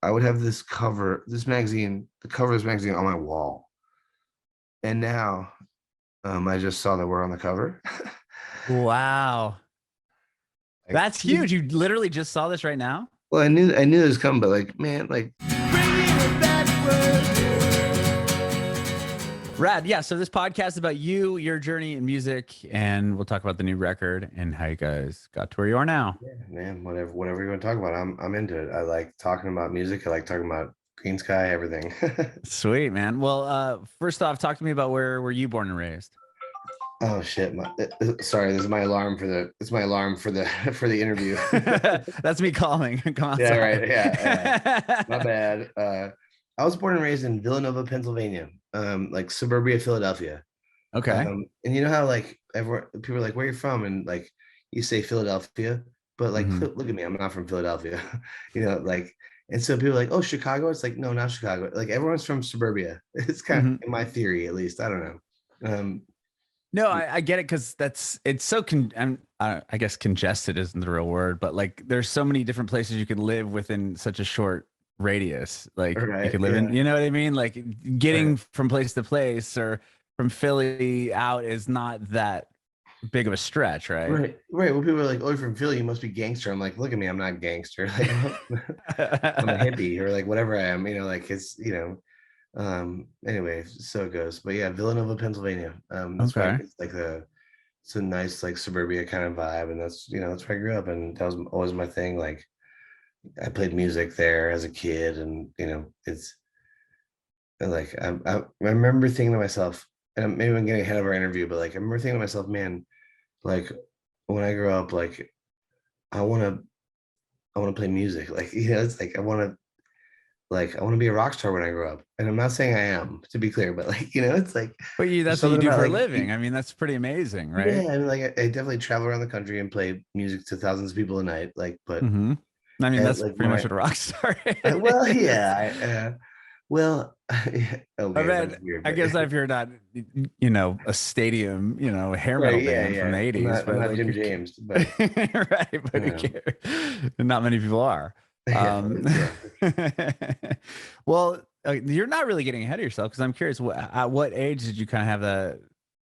I would have this magazine, the cover of this magazine on my wall. And now I just saw that we're on the cover. Wow. Like, That's huge. You literally just saw this right now? well, I knew it was coming, but like, man, like Rad. Yeah. So this podcast is about you, your journey in music, and we'll talk about the new record and how you guys got to where you are now. yeah, man, whatever you want to talk about, I'm into it. I like talking about music. I like talking about green sky, everything. Sweet, man. Well, first off, talk to me about where were you born and raised? Oh shit! Sorry, this is my alarm for the. It's my alarm for the for the interview. That's me calling. Come on. Yeah, right. Yeah. My bad. I was born and raised in Villanova, Pennsylvania, like suburbia Philadelphia. Okay. And you know how like everyone people are like, where are you from? And like you say Philadelphia, but like look at me, I'm not from Philadelphia. Like, and so people are like, oh, Chicago. It's like, no, not Chicago. Like everyone's from suburbia. It's kind of in my theory, at least. I don't know. No, I get it because it's so I guess congested isn't the real word, but like there's so many different places you can live within such a short radius. Like you could live in, you know what I mean? Like getting from place to place or from Philly out is not that big of a stretch, right? Right. Well, people are like, oh, you're from Philly, you must be gangster. I'm like, look at me, I'm not gangster. Like I'm a hippie or like whatever I am, like it's, anyway, so it goes. But yeah, Villanova, Pennsylvania. That's why it's like it's a nice like suburbia kind of vibe, and that's that's where I grew up, and that was always my thing. Like I played music there as a kid, and it's like I remember thinking to myself, and maybe I'm getting ahead of our interview, but like I remember thinking to myself, man, like when I grow up, like I want to play music. Like it's like I want to be a rock star when I grow up. And I'm not saying I am, to be clear, but like, it's like, but that's what you do for a living. I mean, that's pretty amazing, right? Yeah. I mean, like I definitely travel around the country and play music to thousands of people a night. Like, but I mean, that's like pretty much what a rock star is. Well, yeah. Well, okay, I guess if you're not, a stadium, hair metal band from the 80s, I'm not Jim James, but right, but not many people are. Well, you're not really getting ahead of yourself because I'm curious, at what age did you kind of have that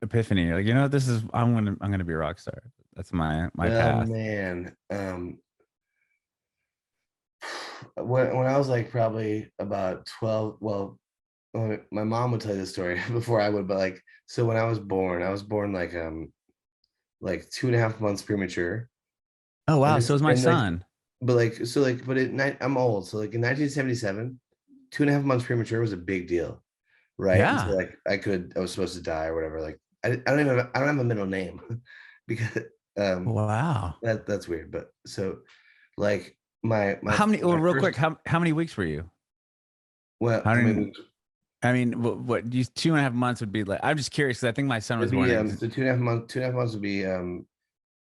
epiphany? You're like, this is I'm gonna be a rock star. That's my path. Man, when I was like probably about 12, well, my mom would tell you the story before I would, but like, so when I was born like 2.5 months premature. Oh wow, so was my son. But at night I'm old, so like in 1977, 2.5 months premature was a big deal, right? Yeah. So like I was supposed to die or whatever. Like I don't have a middle name because wow, that's weird. But so like my how many? Well, real quick, how many weeks were you? Well, how many weeks? I mean, what 2.5 months would be like? I'm just curious because I think my son was born. So 2.5 months would be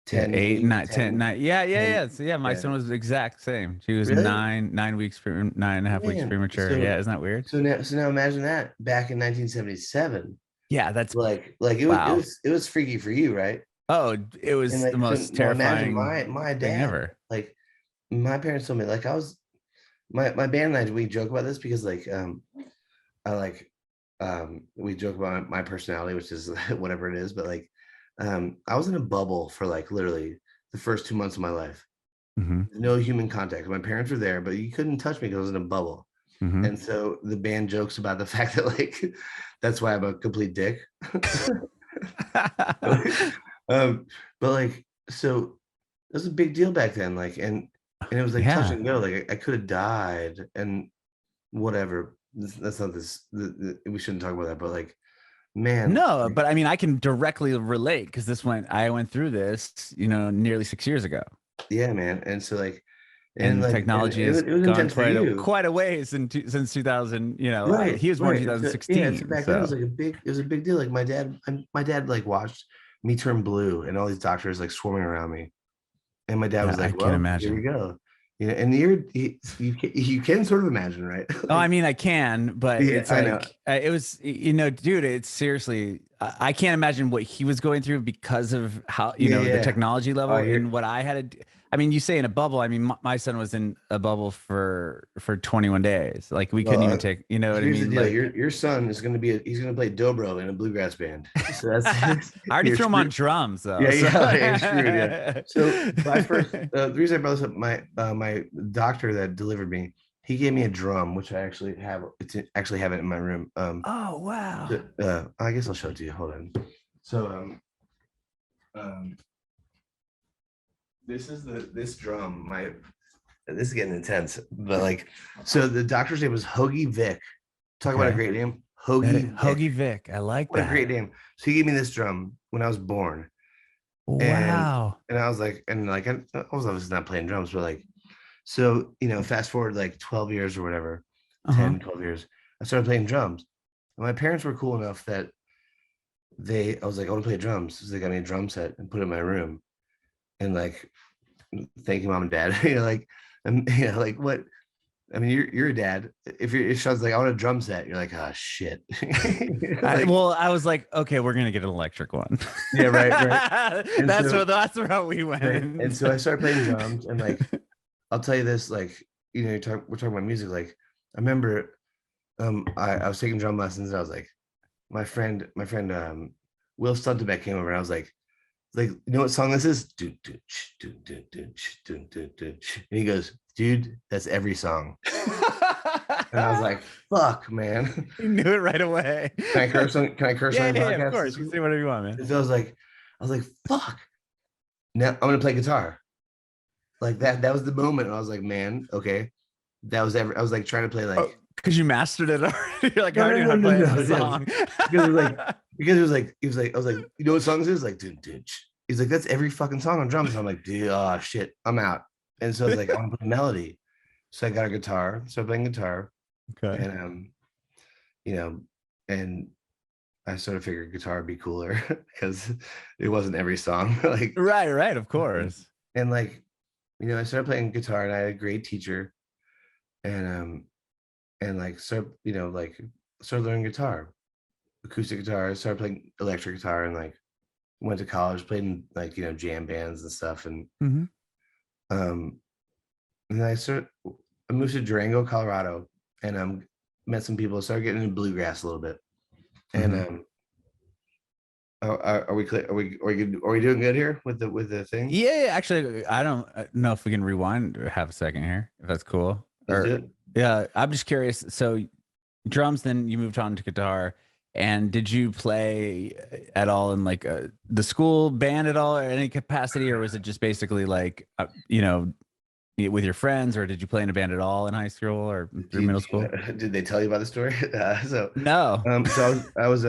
10, 8, 9, 10, 9. Yeah. So yeah, my son was the exact same. She was really? 9 weeks, 9.5 weeks premature. So, isn't that weird? So now imagine that back in 1977. Yeah, that's like it was freaky for you, right? Oh, it was the most terrifying my dad thing ever. Like my parents told me, like I was my band and I, we joke about this because like we joke about my personality, which is whatever it is, but like I was in a bubble for like literally the first 2 months of my life. No human contact. My parents were there, but you couldn't touch me because I was in a bubble. And so the band jokes about the fact that like that's why I'm a complete dick. But like, so it was a big deal back then. Like, and it was like touch and go. Like I could have died and whatever. That's not this. We shouldn't talk about that. But like, man, no. But I mean, I can directly relate because I went through this, nearly 6 years ago. Yeah, man. And so like, and like, technology has gone quite a ways since 2000. Right, he was born in 2016. Yeah, so back then it was a big deal. Like my dad like watched me turn blue, and all these doctors like swarming around me, and my dad was like, "Well, here we go." And you can sort of imagine, right? Like, oh, I mean, I can, but it's like it was, dude. It's seriously, I can't imagine what he was going through because of how the technology level and what I had to. I mean, you say in a bubble. I mean, my son was in a bubble for 21 days. Like we couldn't even take, you know what I here's the mean? deal. Like Your son is going to be he's going to play dobro in a bluegrass band. So that's I already you're threw him on screwed. drums though. Yeah, So. yeah, you're screwed. Yeah. So my first the reason I brought this up, my doctor that delivered me, he gave me a drum, which I actually have. Actually have it in my room. Oh wow. I guess I'll show it to you. Hold on. So um this is this drum. This is getting intense, but like, so the doctor's name was Hoagie Vic. Talk about a great name, Hoagie Vic. I like What that. a great name. So he gave me this drum when I was born, Wow. and I was like, I was obviously not playing drums, but like, so fast forward like 12 years or whatever, 10, 12 years, I started playing drums. And my parents were cool enough that I was like, I want to play drums. So they got me a drum set and put it in my room, and like, thank you, mom and dad. Like, and like what? I mean, you're a dad. If Sean's like, I want a drum set, you're like, oh shit. Like, I was like, okay, we're gonna get an electric one. Yeah, right. That's where we went. Right. And so I started playing drums, and like, I'll tell you this, like, we're talking about music. Like, I remember, I was taking drum lessons, and I was like, my friend, Will Stuntebeck came over, and I was like, you know what song this is? And he goes, dude, that's every song. And I was like, fuck, man. You knew it right away. Can I curse on yeah, of course. You can say whatever you want, man. So I was like, fuck. Now I'm gonna play guitar. Like that was the moment. And I was like, man, okay. I was like trying to play like, because you mastered it already. You're like, I already know how to play the song. Because he was like, I was like, you know what song this is? Like, dude. He's like, that's every fucking song on drums. I'm like, dude, oh shit, I'm out. And so I was like, I want to play melody. So I got a guitar, started playing guitar. Okay. And and I sort of figured guitar would be cooler because it wasn't every song. Like, right, of course. And like, I started playing guitar, and I had a great teacher, and like, started learning guitar, acoustic guitar. I started playing electric guitar, and like went to college, played in like jam bands and stuff, and and then I moved to Durango, Colorado, and met some people, started getting into bluegrass a little bit, and are we clear? Are we doing good here with the thing? Yeah, actually, I don't know if we can rewind or have a second here, if that's cool. Let's do it. Yeah, I'm just curious. So drums, then you moved on to guitar. And did you play at all in like the school band at all, or any capacity, or was it just basically like with your friends, or did you play in a band at all in high school or through middle school? Did they tell you about the story? No. So I was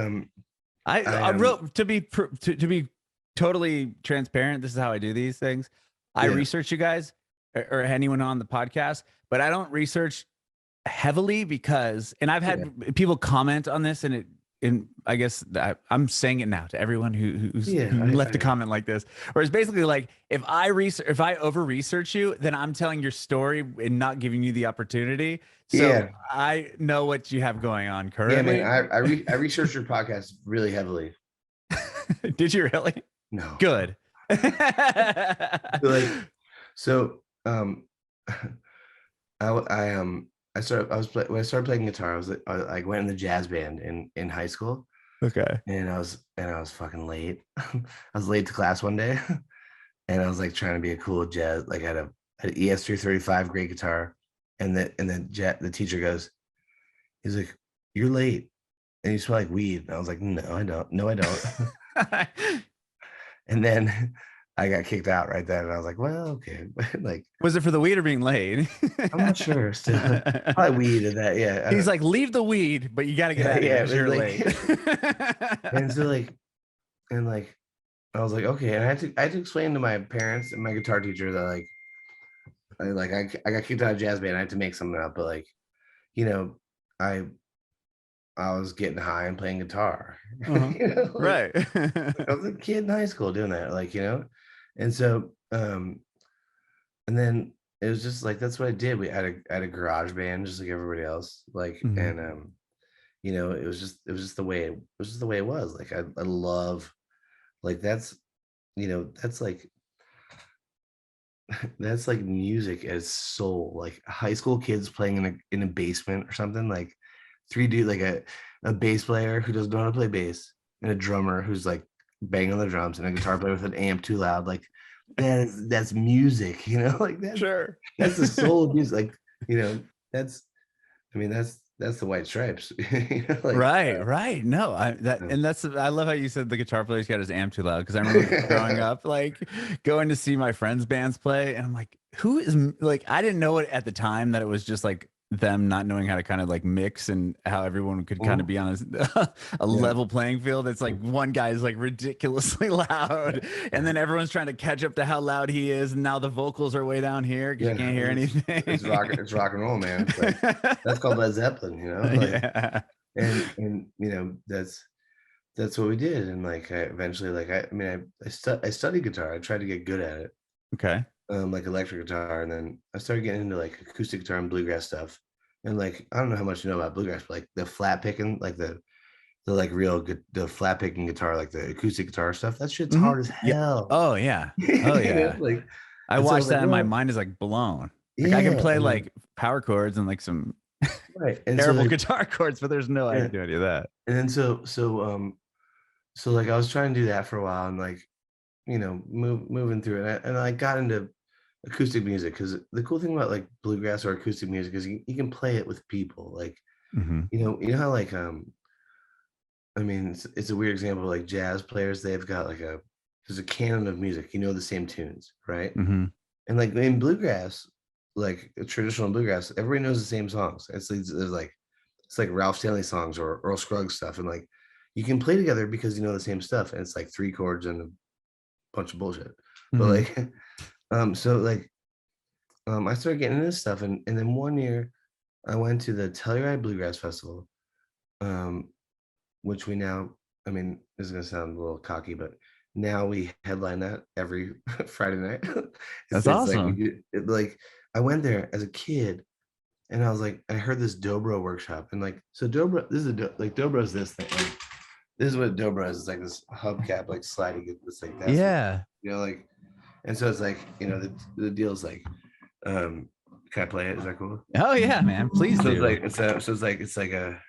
to be totally transparent, this is how I do these things. I research you guys or anyone on the podcast, but I don't research heavily because, and I've had people comment on this, and I guess I'm saying it now to everyone who left a comment like this, where it's basically like, if I over research you, then I'm telling your story and not giving you the opportunity. So I know what you have going on currently. Yeah, man, I researched your podcast really heavily. Did you really? No. Good. So when I started playing guitar, I went in the jazz band in high school. Okay. And I was fucking late. I was late to class one day, and I was like trying to be a cool jazz. Like I had an ES335 great guitar, and the teacher goes, he's like, "You're late, and you smell like weed." And I was like, "No, I don't. No, I don't." And then I got kicked out right then, and I was like, "Well, okay." Like, was it for the weed or being late? I'm not sure. Still, probably weed and that. Yeah. He's like, "Leave the weed, but you got to get out of here. You're late." And so I was like, okay, and I had to explain to my parents and my guitar teacher that I got kicked out of jazz band. I had to make something up, but like, I was getting high and playing guitar. Right. I was a kid in high school doing that, and so and then it was just like, that's what I did. We had a garage band just like everybody else, and it was just the way it was. Like I love, like that's like that's like music as soul, like high school kids playing in a basement or something, like three dude, like a bass player who doesn't know how to play bass, and a drummer who's like banging on the drums, and a guitar player with an amp too loud. Like that's music, you know, like Sure. that's the soul of music. Like, you know, that's I mean, that's the White Stripes. You know, like Right. No, I love how you said the guitar player's got his amp too loud, because I remember growing up, like going to see my friends' bands play, and I'm like, who is like, I didn't know it at the time that it was just like them not knowing how to kind of like mix, and how everyone could kind of be on a level playing field. It's like one guy is like ridiculously loud, and then everyone's trying to catch up to how loud he is, and now the vocals are way down here because you can't hear anything. It's rock and roll, man. It's like, that's called Led Zeppelin, you know. Like, and you know, that's what we did. And like, I eventually, like, I studied guitar. I tried to get good at it. Okay. Like electric guitar, and then I started getting into like acoustic guitar and bluegrass stuff. And like, I don't know how much you know about bluegrass, but like the flat picking, like the like real good, the flat picking guitar, like the acoustic guitar stuff, that shit's hard as hell. Oh yeah. Oh yeah. Like, I watched that and my mind is like blown. Like I can play like power chords and like some and terrible guitar chords, but there's no I can do any of that. And then so like I was trying to do that for a while, and like, you know, moving through it, and I got into acoustic music, because the cool thing about like bluegrass or acoustic music is you can play it with people. Like, you know how like I mean, it's a weird example, like jazz players, they've got like there's a canon of music, you know, the same tunes, right? And like in bluegrass, like traditional bluegrass, everybody knows the same songs. It's like Ralph Stanley songs or Earl Scruggs stuff, and like you can play together because you know the same stuff, and it's like three chords and a bunch of bullshit. But like so like I started getting into this stuff, and then one year I went to the Telluride Bluegrass Festival, which we now, I mean, this is gonna sound a little cocky, but now we headline that every Friday night. That's awesome. Like I went there as a kid, and I was like, I heard this dobro workshop, and like, so dobro, this is like dobro is this thing. Like, this is what dobro is. It's like this hubcap, like sliding. It's like that's what, you know, like, and so it's like, you know, the deal is like, can I play it? Is that cool? Oh yeah, man, please do. It's like a.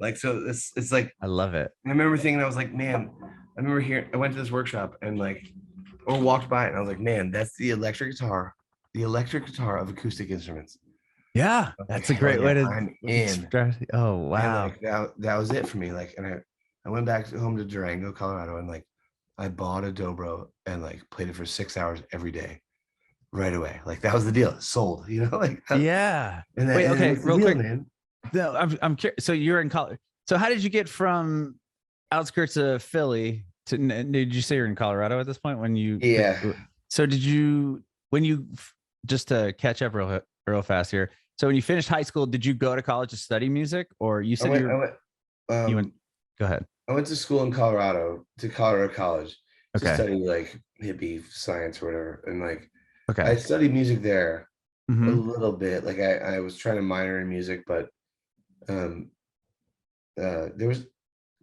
Like, so it's like, I love it. I remember thinking, I was like, man, I remember I went to this workshop and like, or walked by it, and I was like, man, that's the electric guitar of acoustic instruments. Yeah, that's a great way to. I'm in. Oh wow. And like, that was it for me. Like, and I went back home to Durango, Colorado, and like I bought a dobro and like played it for 6 hours every day, right away. Like that was the deal. Sold, you know, like yeah. And wait, okay, real quick, man. No, I'm curious. So you're in college. So how did you get from outskirts of Philly to? Did you say you're in Colorado at this point when you? Yeah. So just to catch up real fast here. So when you finished high school, did you go to college to study music, or you said you went? Go ahead. I went to school in Colorado, to Colorado College, to study like hippie science or whatever, and like I studied music there a little bit. Like I was trying to minor in music, but there was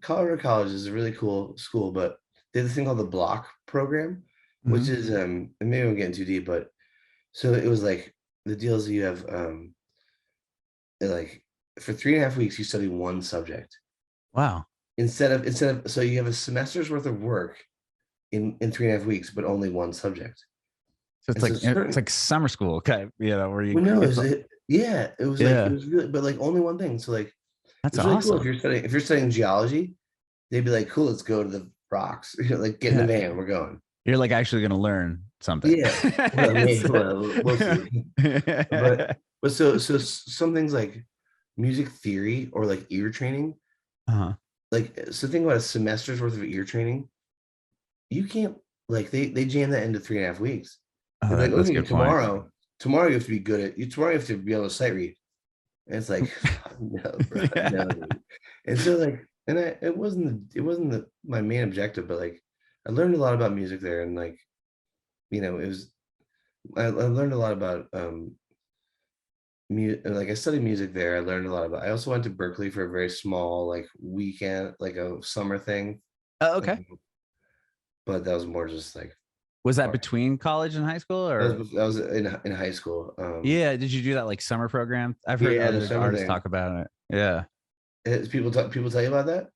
Colorado College is a really cool school, but they have this thing called the block program, which is and maybe I'm getting too deep, but so it was like the deal is you have like for 3.5 weeks you study one subject. Wow. Instead of so you have a semester's worth of work in 3.5 weeks, but only one subject. So it's like summer school, okay? You know, where you. Well, no, it was like it was really, but like only one thing. So like that's really awesome. Cool. If you're studying geology, they'd be like, cool, let's go to the rocks. You know, like get in the van, we're going. You're like actually going to learn something. Yeah. We'll see. But so some things like music theory or like ear training. Like, so think about a semester's worth of ear training. You can't, like, they jam that into 3.5 weeks. Like, okay, tomorrow you have to be good at tomorrow you have to be able to sight read. And it's like, no, bro, no. And so like, and it wasn't my main objective, but like I learned a lot about music there, and like, you know, I learned a lot about like I studied music there. I learned a lot about. I also went to Berkeley for a very small like weekend, like a summer thing. Oh, okay. But that was more just like. Was that between college and high school, or that was in high school? Yeah, did you do that like summer program? I've heard Yeah, the other summer artists thing. talk about it. Yeah. People tell you about that?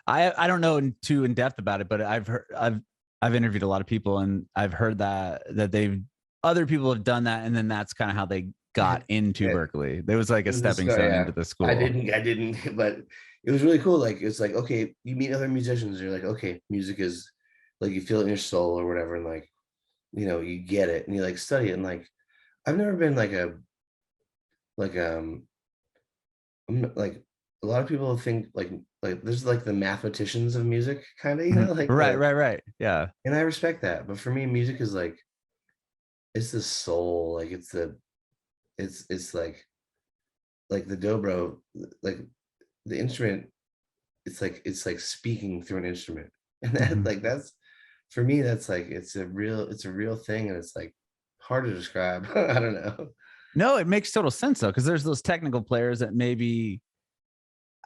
I don't know too in depth about it, but I've interviewed a lot of people, and I've heard that they've other people have done that, and then that's kind of how they got into Yeah, Berkeley. There was like a stepping story, stone yeah. into the school. I didn't, but it was really cool. Like it's like, okay, you meet other musicians, and you're like, okay, music is like you feel it in your soul or whatever, and like, you get it and you like study it. And like I've never been like like like a lot of people think like there's like the mathematicians of music kind of, like Right. Yeah. and I respect that. But for me, music is like it's the soul, like it's like the dobro, like the instrument, it's like speaking through an instrument. And that like that's for me, that's like it's a real thing, and it's like hard to describe. I don't know. No, it makes total sense though, because there's those technical players that maybe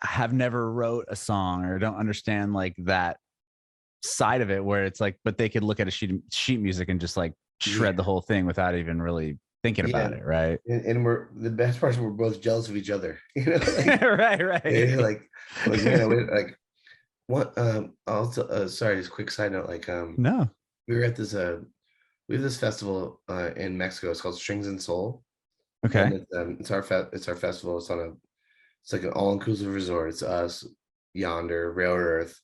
have never wrote a song or don't understand like that side of it, where it's like, but they could look at a sheet music and just like shred the whole thing without even really thinking about it, right? And we're the best part is we're both jealous of each other, like, right. like what also sorry, just quick side note, like No. we were at this we have this festival in Mexico. It's called Strings and Soul. Okay. And it's our festival. It's like an all-inclusive resort. It's us, Yonder, Railroad Earth,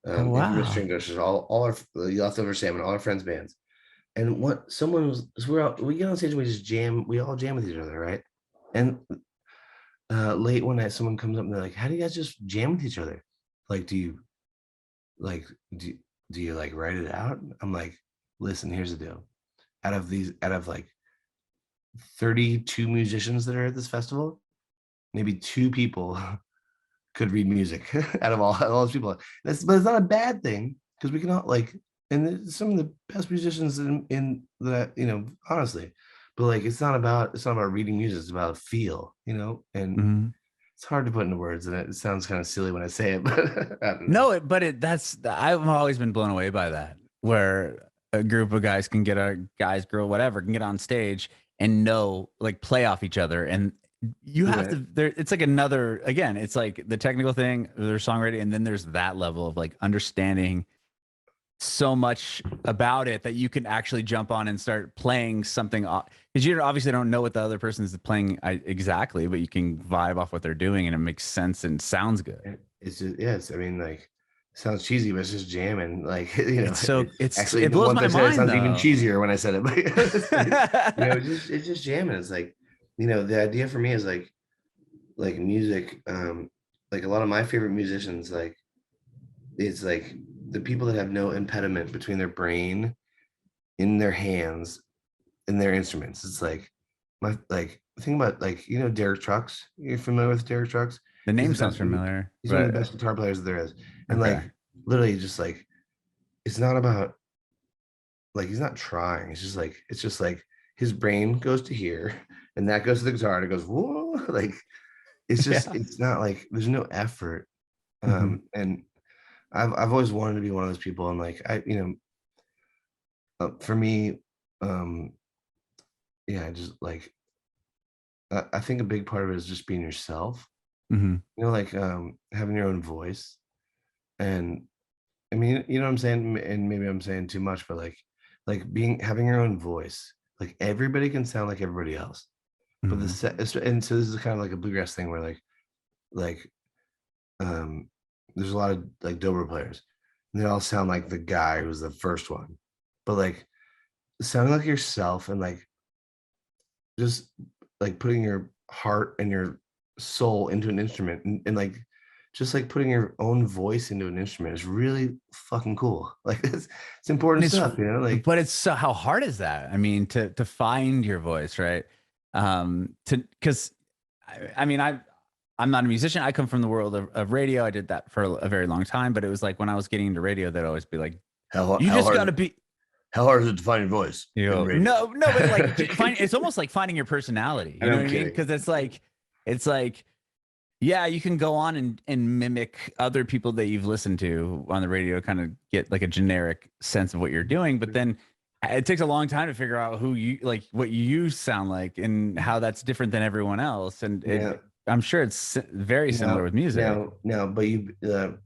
Oh Infamous wow. String Gushers, all our the Leftover Salmon, all our friends' bands. And what someone was, so we get on stage and we just jam, we all jam with each other, right? And late one night, someone comes up and they're like, "How do you guys just jam with each other? Like, like do, do you like write it out?" I'm like, "Listen, here's the deal. Out of like 32 musicians that are at this festival, maybe 2 people could read music out of all those people. But it's not a bad thing because we can all like, and some of the best musicians in that, honestly. But like, it's not about reading music. It's about feel, and it's hard to put into words, and it sounds kind of silly when I say it, but I don't know. No, but I've always been blown away by that, where a group of guys can get girl, whatever, can get on stage and like play off each other. And you have to, it's like again, it's like the technical thing, there's songwriting, and then there's that level of like understanding so much about it that you can actually jump on and start playing something, because you obviously don't know what the other person is playing exactly, but you can vibe off what they're doing and it makes sense and sounds good. It's just, yes, I mean, like, it sounds cheesy, but it's just jamming. Like, actually it the blows once my I said it mind sounds even though. cheesier when I said it, but it's just jamming. It's like, the idea for me is like music, like a lot of my favorite musicians, like it's like the people that have no impediment between their brain, in their hands, and their instruments. It's like think about like Derek Trucks. You're familiar with Derek Trucks? The He's name the sounds best. familiar, He's one of the but best guitar players that there is. And like okay. literally just like it's not about like he's not trying. It's just like his brain goes to here and that goes to the guitar and it goes whoa. Like it's just it's not like there's no effort. And I've always wanted to be one of those people, and like for me, um yeah, just like I think a big part of it is just being yourself. Like having your own voice. And I mean, you know what I'm saying? And maybe I'm saying too much, but like having your own voice. Like everybody can sound like everybody else. But and so this is kind of like a bluegrass thing where like there's a lot of like dobro players and they all sound like the guy who was the first one. But like sounding like yourself and like just like putting your heart and your soul into an instrument and like just like putting your own voice into an instrument is really fucking cool. Like it's important stuff, like. But it's so, how hard is that? I mean, to find your voice, right? Because I mean, I'm not a musician. I come from the world of radio. I did that for a very long time, but it was like when I was getting into radio, they'd always be like, How you just got to hard be how hard is it to find your voice? No, but like it's almost like finding your personality. You know what I mean? Because it's like, yeah, you can go on and mimic other people that you've listened to on the radio, kind of get like a generic sense of what you're doing. But then it takes a long time to figure out who you like, what you sound like, and how that's different than everyone else. And I'm sure it's very similar with music. No, but you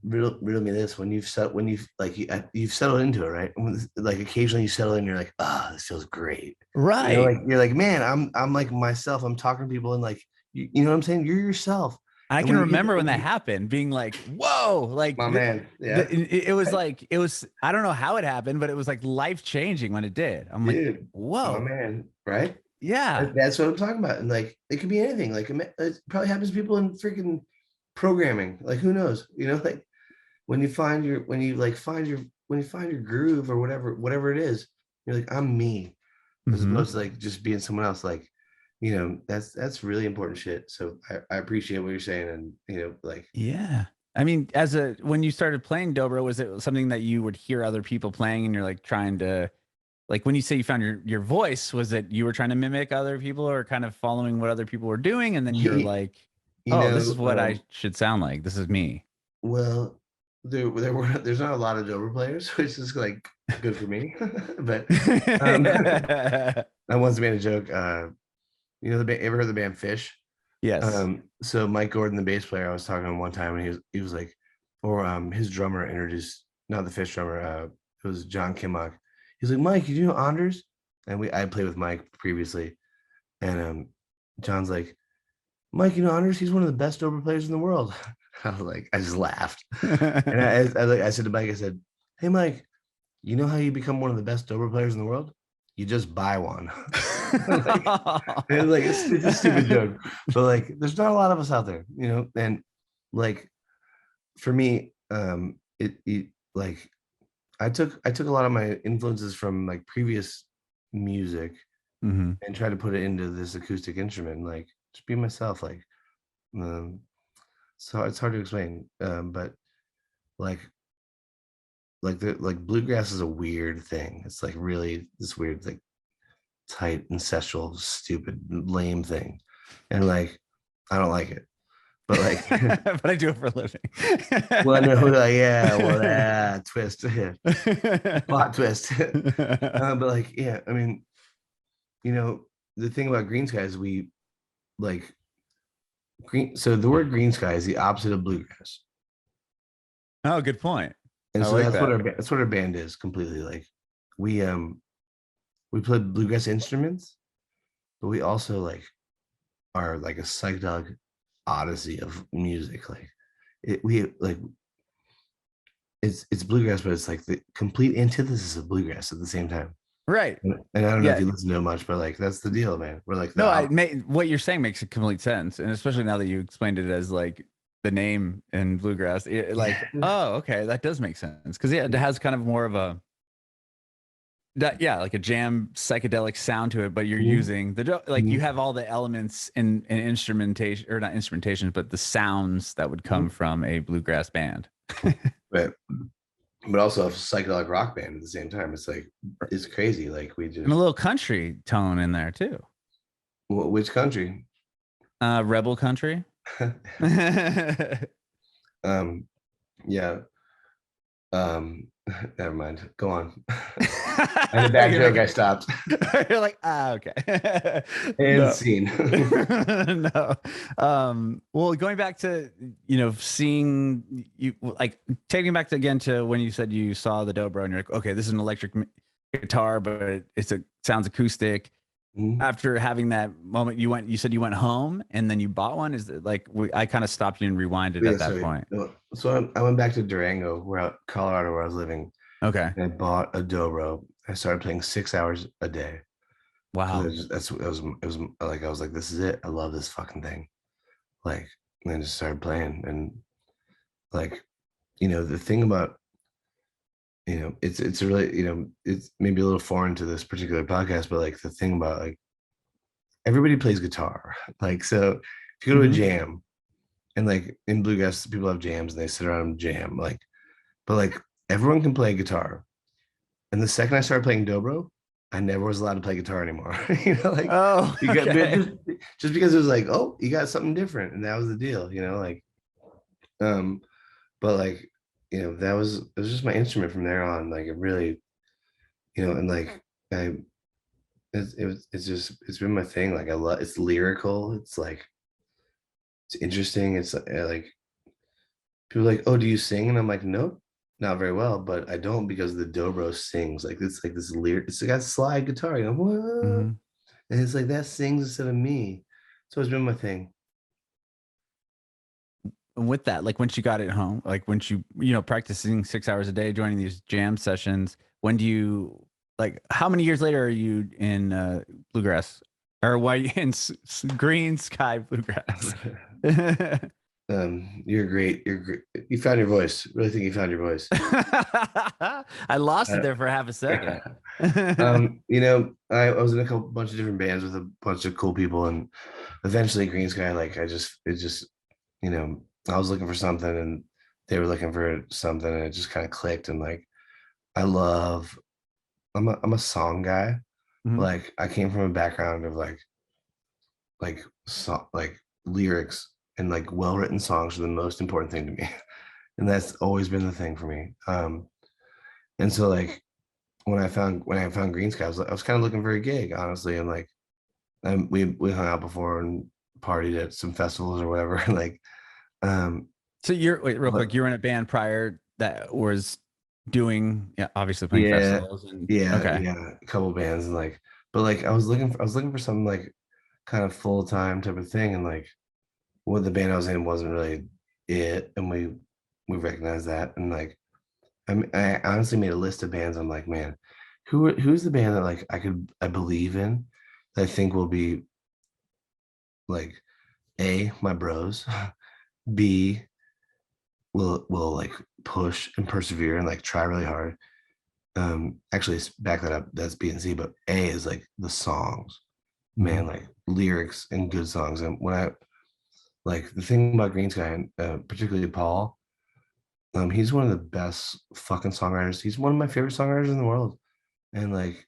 riddle me this: when you've settled into it, right? Like occasionally you settle in, you're like, this feels great, right? You're like, man, I'm like myself. I'm talking to people, and like, you know what I'm saying? You're yourself. I can remember when that happened, being like, whoa, like my man. Yeah. It was like, I don't know how it happened, but it was like life changing when it did. I'm like, whoa, my man, right? Yeah. That's what I'm talking about. And like, it could be anything. Like, it probably happens to people in freaking programming. Like, who knows? Like when you find your groove or whatever it is, you're like, I'm me, as opposed to like just being someone else. Like, that's really important shit. So I appreciate what you're saying. And, like, yeah. I mean, when you started playing dobro, was it something that you would hear other people playing and you're like trying to, like, when you say you found your voice, was it you were trying to mimic other people or kind of following what other people were doing? And then you're like, this is what I should sound like. This is me. Well, there's not a lot of dobro players, which is like good for me. But I once made a joke. Ever heard the band Fish? Yes. So Mike Gordon, the bass player, I was talking to him one time, and he was like, or his drummer introduced, not the Fish drummer, it was John Kimmock. He's like, Mike, you know Anders? And I played with Mike previously, and John's like, Mike, you know Anders? He's one of the best dobro players in the world. I was like, I just laughed, and I said to Mike, I said, hey Mike, you know how you become one of the best dobro players in the world? You just buy one. It's a stupid joke, but like, there's not a lot of us out there, and like, for me, like, I took a lot of my influences from like previous music and tried to put it into this acoustic instrument, and like, just be myself. Like, so it's hard to explain, but like bluegrass is a weird thing. It's like really this weird, like, tight, ancestral, stupid, lame thing, and like, I don't like it, but like, but I do it for a living. Well, no, like, twist, plot twist. But like, I mean, the thing about green sky is we like green. So the word green sky is the opposite of bluegrass. Oh, good point. And so that's what our band is completely. Like, we play bluegrass instruments, but we also like are like a psychedelic odyssey of music. Like, it's bluegrass, but it's like the complete antithesis of bluegrass at the same time. Right. And I don't know if you listen to it much, but like, that's the deal, man. We're like, what you're saying makes complete sense, and especially now that you explained it as like the name in bluegrass, oh, okay, that does make sense, because it has kind of more of a like a jam psychedelic sound to it, but you're using you have all the elements in instrumentation, or not instrumentation, but the sounds that would come from a bluegrass band. Right. But also a psychedelic rock band at the same time. It's like, it's crazy. Like, we just, and a little country tone in there too. Which country? Rebel country. Yeah. Never mind. Go on. And the back joke, I stopped. You're like, okay. And scene. No. Well, going back to, seeing you, like, taking back again to when you said you saw the dobro and you're like, okay, this is an electric guitar, but sounds acoustic. After having that moment, you said you went home and then you bought one. Is it like, I kind of stopped you and rewinded at that point? So I went back to Durango, Colorado, where I was living. Okay. And I bought a dobro. I started playing 6 hours a day. Wow. It was like, I was like, this is it. I love this fucking thing. Like, and then just started playing. And like, the thing about, it's really, it's maybe a little foreign to this particular podcast, but like, the thing about, like, everybody plays guitar. Like, so if you go to a jam, and like in bluegrass, people have jams and they sit around and jam, like, but like, everyone can play guitar. And the second I started playing dobro, I never was allowed to play guitar anymore. Like oh, okay. just because it was like, oh, you got something different, and that was the deal. Like, um, but like, that it was just my instrument from there on. Like, it really, and like, I it's been my thing. Like, I love it's lyrical. It's like it's interesting. It's like people are like, oh, do you sing? And I'm like, nope, not very well, but I don't because the dobro sings. Like, it's like this lyric. It's got slide guitar. What? Mm-hmm. And it's like that sings instead of me. So it's been my thing. And with that, like once you got it home, like once practicing 6 hours a day, joining these jam sessions, when do you like? How many years later are you in bluegrass, or why in green sky bluegrass? You're great. You're great. You found your voice. Really think you found your voice. I lost it there for half a second. I was in a bunch of different bands with a bunch of cool people, and eventually Green Sky, like it just, I was looking for something and they were looking for something, and it just kind of clicked. And like, I'm a song guy. Mhm. Like, I came from a background of like lyrics, and like well-written songs are the most important thing to me. And that's always been the thing for me. And so like when I found Green Sky, I was kind of looking for a gig, honestly. And like, we hung out before and partied at some festivals or whatever. Like, so wait, real quick, you were in a band prior that was doing, yeah, obviously playing yeah, festivals and okay. yeah, a couple bands. And like, but like I was looking for something like kind of full-time type of thing. And like, what the band I was in wasn't really it, and we recognized that. And like, I honestly made a list of bands. I'm like, man, who's the band that like I believe in, that I think will be like, A, my bros, B, will like push and persevere and like try really hard. Actually, back that up, that's B and C, but A is like the songs, man, like lyrics and good songs. And when I like the thing about Green Sky, and particularly Paul, he's one of the best fucking songwriters. He's one of my favorite songwriters in the world. And like,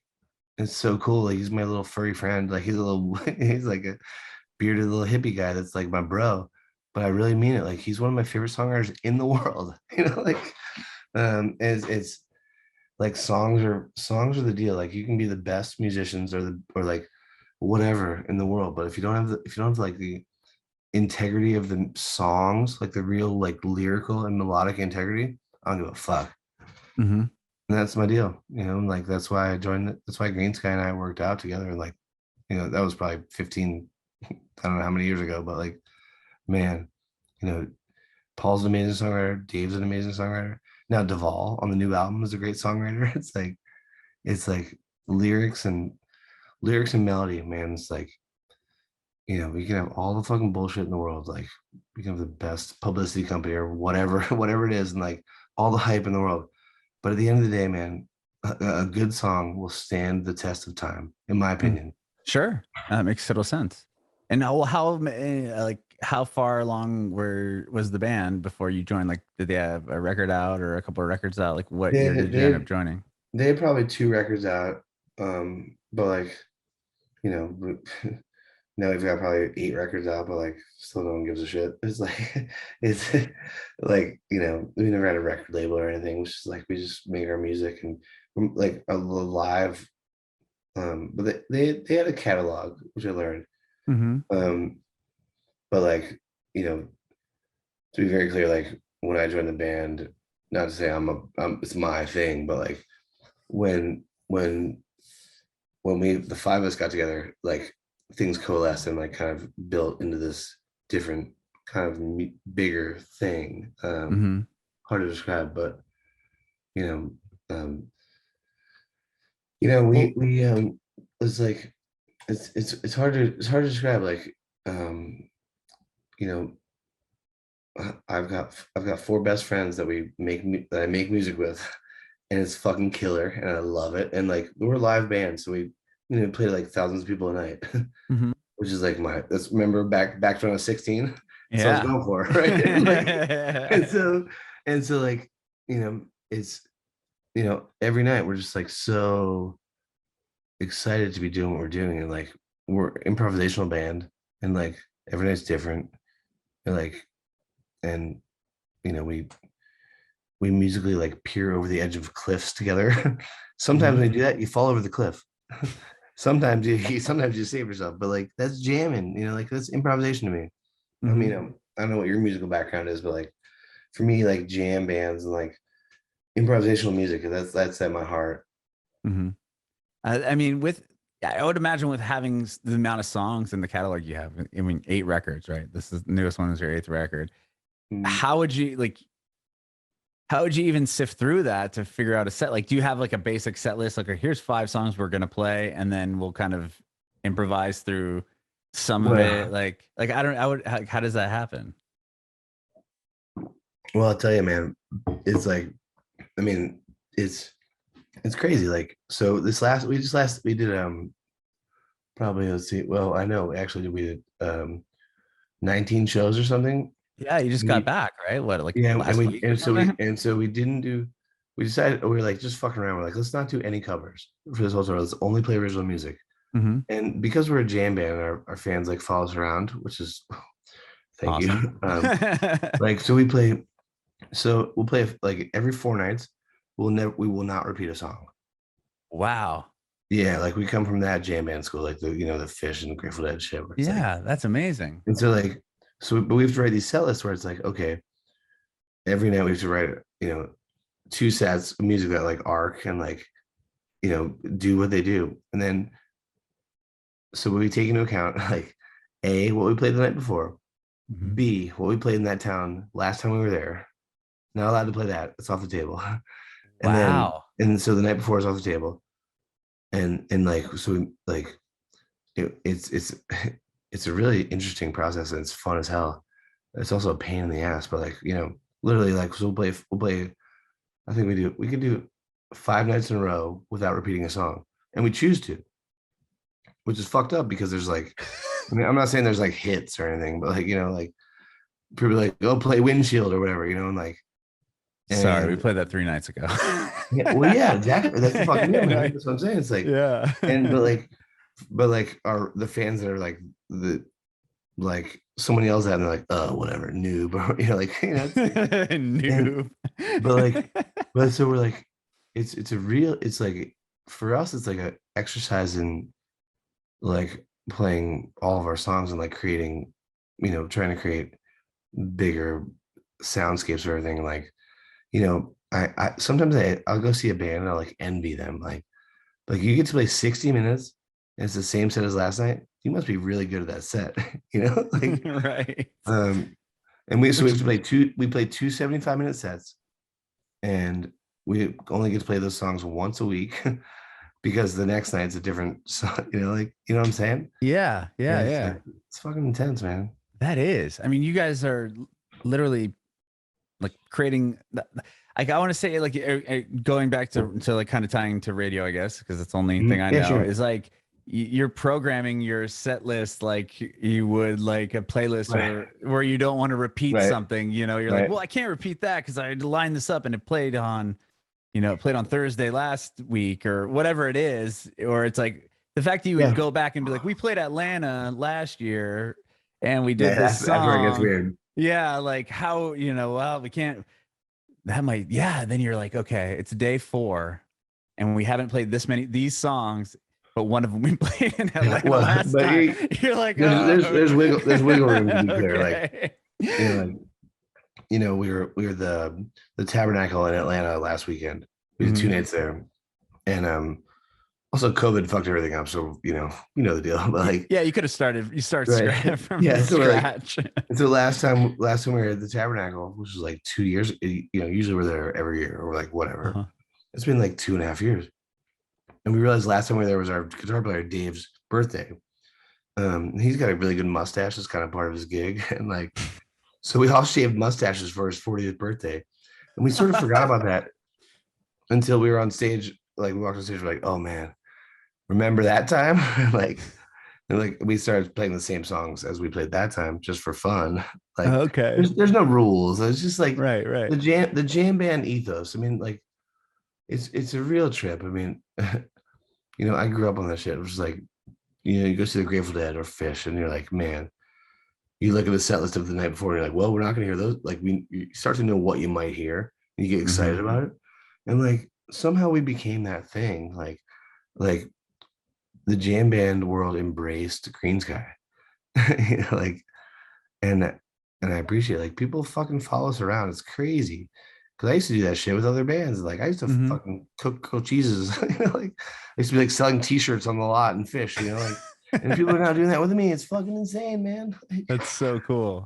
it's so cool. Like, he's my little furry friend. Like, he's like a bearded little hippie guy that's like my bro. But I really mean it. Like, he's one of my favorite songwriters in the world. Like, it's like songs are the deal. Like, you can be the best musicians or like whatever in the world, but if you don't have like the integrity of the songs, like the real like lyrical and melodic integrity, I don't give a fuck. Mm-hmm. And that's my deal. And like, that's why I joined it. That's why Green Sky and I worked out together. And like, that was probably 15, I don't know how many years ago, but like, man, you know, Paul's an amazing songwriter. Dave's an amazing songwriter. Now Duvall on the new album is a great songwriter. It's like lyrics and melody, man. It's like, we can have all the fucking bullshit in the world. Like, we can have the best publicity company or whatever, whatever it is, and like all the hype in the world. But at the end of the day, man, a good song will stand the test of time, in my opinion. Sure, that makes total sense. And how far along was the band before you joined? Like, did they have a record out or a couple of records out? Like, what year did you end up joining? They had probably 2 records out, but like, you know, now we've got probably 8 records out, but like, still no one gives a shit. It's like, it's like, we never had a record label or anything. It's just like, we just make our music and like a live. But they had a catalog, which I learned. Mm-hmm. But like, to be very clear, like, when I joined the band, not to say it's my thing, but like, when we the 5 of us got together, like, things coalesced and like kind of built into this different kind of bigger thing. Hard to describe, but you know, um, we it's like it's hard to describe. Like, you know, I've got 4 best friends that I make music with, and it's fucking killer, and I love it. And like, we're a live band, so we play to like thousands of people a night, which is like let's remember back to when I was 16. So I was going for, right? And like, and so like, it's every night we're just like so excited to be doing what we're doing, and like we're improvisational band, and like every night's different, and like, and we musically like peer over the edge of cliffs together. Sometimes when you do that, you fall over the cliff. sometimes you save yourself, but like that's jamming, like that's improvisation to me. I mean, I don't know what your musical background is, but like for me, like jam bands and like improvisational music, that's at my heart. I mean, I would imagine with having the amount of songs in the catalog you have, I mean, 8 records, right? This is the newest one, is your 8th record. How would you even sift through that to figure out a set? Like, do you have like a basic set list? Like, here's 5 songs we're going to play, and then we'll kind of improvise through some of it. How does that happen? Well, I'll tell you, man, it's like, I mean, it's crazy. Like, so we did probably, let's see, well, I know actually we did 19 shows or something. Yeah, you just got back, right? What, like last week? We decided, we were like just fucking around. We're like, let's not do any covers for this whole tour. Let's only play original music. And because we're a jam band, our fans like follow us around, which is thank you. Like, so we'll play like every 4 nights. We will not repeat a song. Wow. Yeah, like we come from that jam band school, like the Fish and Grateful Dead shit. Yeah, like, that's amazing. And so like, but we have to write these set lists where it's like, okay, every night we have to write, 2 sets of music that like arc and like, do what they do. And then, so we take into account like A, what we played the night before, B, what we played in that town last time we were there. Not allowed to play that. It's off the table. And wow. And so the night before is off the table. And like, so like, it's a really interesting process, and it's fun as hell. It's also a pain in the ass, but like, literally, like, so we'll play, I think we can do 5 nights in a row without repeating a song, and we choose to, which is fucked up because there's like, I mean, I'm not saying there's like hits or anything, but like, like people like, go play Windshield or whatever, and like, sorry, we played that 3 nights ago. Yeah, exactly. That's the fucking deal, man. That's what I'm saying. It's like, yeah. but like the fans that are like someone yells at them, they're like, oh, whatever, noob, or noob. But so we're like, it's like, for us, it's like an exercise in like playing all of our songs and like creating, trying to create bigger soundscapes or everything. Like, I sometimes I'll go see a band and I'll like envy them. Like you get to play 60 minutes and it's the same set as last night. You must be really good at that set, like, right. And we have to play we played 2 75-minute sets, and we only get to play those songs once a week because the next night's a different song, like, you know what I'm saying? Yeah. It's fucking intense, man. That is. I mean, you guys are literally like creating, like, I want to say, like, going back to like kind of tying to radio, I guess, because it's the only thing I know is like you're programming your set list like you would like a playlist, or where you don't want to repeat something. You're like, well, I can't repeat that because I had to line this up and it played on Thursday last week or whatever it is. Or it's like the fact that you would go back and be like, we played Atlanta last year and we did this song. That's where it gets weird. Yeah, like how, well, we can't, that might, then you're like, okay, it's day 4 and we haven't played these songs, but one of them we played in Atlanta last time. You're like, there's wiggle room to be clear. Like, we were the Tabernacle in Atlanta last weekend. We did 2 nights there, and also COVID fucked everything up. So you know the deal. But like, yeah, you could have started. You start from scratch. So last time we were at the Tabernacle, which was like 2 years. Usually we're there every year, or like whatever. It's been like 2.5 years, and we realized last time we were there was our guitar player Dave's birthday. He's got a really good mustache. It's kind of part of his gig, and like, so we all shaved mustaches for his 40th birthday, and we sort of forgot about that until we were on stage. Like, we walked on stage, we're like, oh man, remember that time? like we started playing the same songs as we played that time just for fun. Like, okay, there's no rules. It's just like right. The jam band ethos. I mean, like, it's a real trip. I mean, I grew up on that shit. It was like, you go see the Grateful Dead or Fish, and you're like, man, you look at the set list of the night before, and you're like, well, we're not gonna hear those. Like, you start to know what you might hear, and you get excited about it. And like somehow we became that thing. Like the jam band world embraced Greensky. Like, and I appreciate it. Like people fucking follow us around. It's crazy. Cause I used to do that shit with other bands. Like I used to fucking cook cheeses. Like I used to be like selling t-shirts on the lot and Fish, like, and people are now doing that with me. It's fucking insane, man. That's so cool.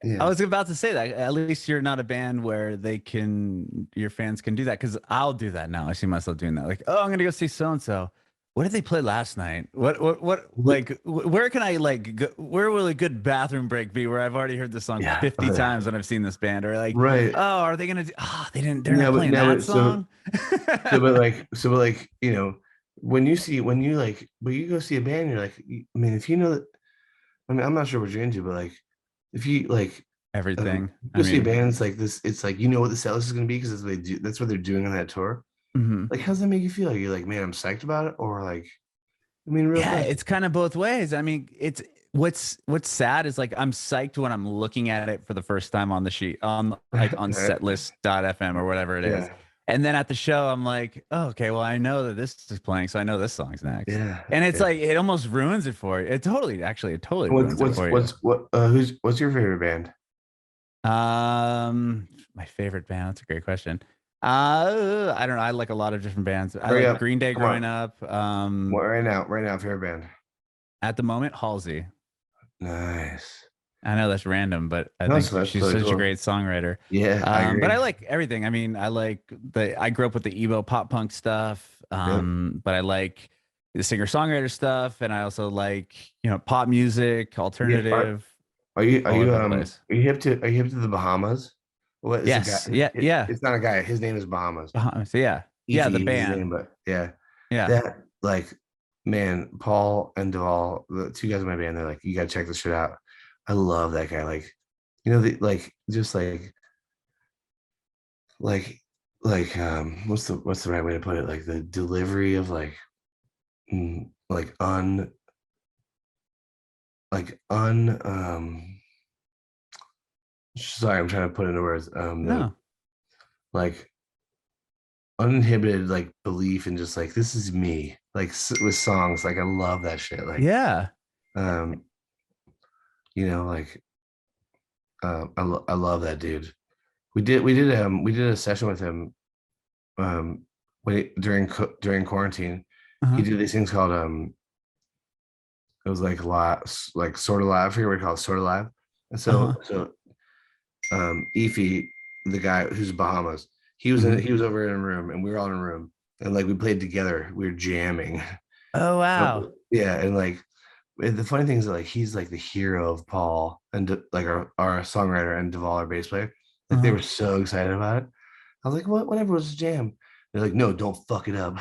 Yeah. I was about to say that at least you're not a band where your fans can do that. Cause I'll do that now. I see myself doing that. Like, oh, I'm going to go see so-and-so. What did they play last night? Like, where can I where will a good bathroom break be where I've already heard this song 50 times when I've seen this band, or like, right. Oh, are they going to they're not playing that song. But like, when you go see a band, you're like, I mean, if you know that, I mean, I'm not sure what you're into, but like, if you like everything, go see a band, it's like this, it's like, what the set list is going to be, because that's what they're doing on that tour. Like, how's that make you feel? You're like, man, I'm psyched about it, or like, I mean, real fast. It's kind of both ways. I mean, it's what's sad is like I'm psyched when I'm looking at it for the first time on the sheet, on setlist.fm or whatever it is. And then at the show, I'm like, oh, okay, well, I know that this is playing, so I know this song's next. Yeah. And it's like it almost ruins it for you. It totally ruins it for you. What's your favorite band? My favorite band. That's a great question. I don't know. I like a lot of different bands. I like Green Day growing up. Right now, favorite band. At the moment, Halsey. Nice. I know that's random, but I think she's such a great songwriter. Yeah, I agree. But I like everything. I mean, I grew up with the emo pop punk stuff. But I like the singer songwriter stuff, and I also like pop music, alternative. Are you hip to the Bahamas? What, yes. Yeah. It's not a guy. His name is Bahamas. Yeah. Yeah. The band. Name, but yeah. That, like, man, Paul and Duvall, the two guys in my band, they're like, you gotta check this shit out. I love that guy. Like, just like what's the right way to put it? Like the delivery of sorry, I'm trying to put it into words. Like uninhibited, like belief in just like, this is me, like with songs. Like I love that shit. Like, yeah. I love that dude. We did a session with him during quarantine. He did these things called it was like sort of live. I forget what it's called, sort of live. And so Efi, the guy who's Bahamas, he was over in a room, and we were all in a room, and like we played together. We were jamming. Oh wow. Yeah, and like the funny thing is that like he's like the hero of Paul and like our songwriter, and Duvall, our bass player. Like they were so excited about it. I was like, whatever, was a jam. They're like, no, don't fuck it up.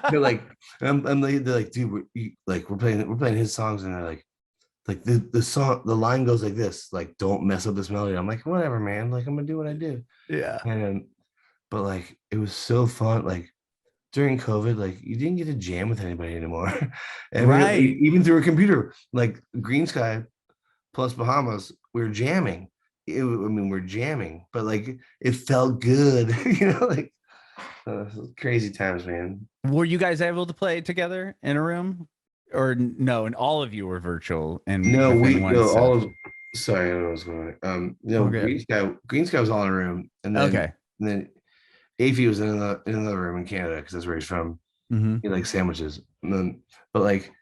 They're like, they're like, dude, we're playing his songs, and they're like the song, the line goes like this, like, don't mess up this melody. I'm like, whatever, man. Like, I'm gonna do what I do. Yeah. But like, it was so fun. Like during COVID, like you didn't get to jam with anybody anymore. And right. Even through a computer, like Greensky plus Bahamas, we were jamming. We're jamming, but like it felt good, like crazy times, man. Were you guys able to play together in a room, or no? And all of you were virtual, and sorry, I don't know what's going on. No, Greensky was all in a room, and then Afi was in another room in Canada, because that's where he's from. He likes sandwiches, but like.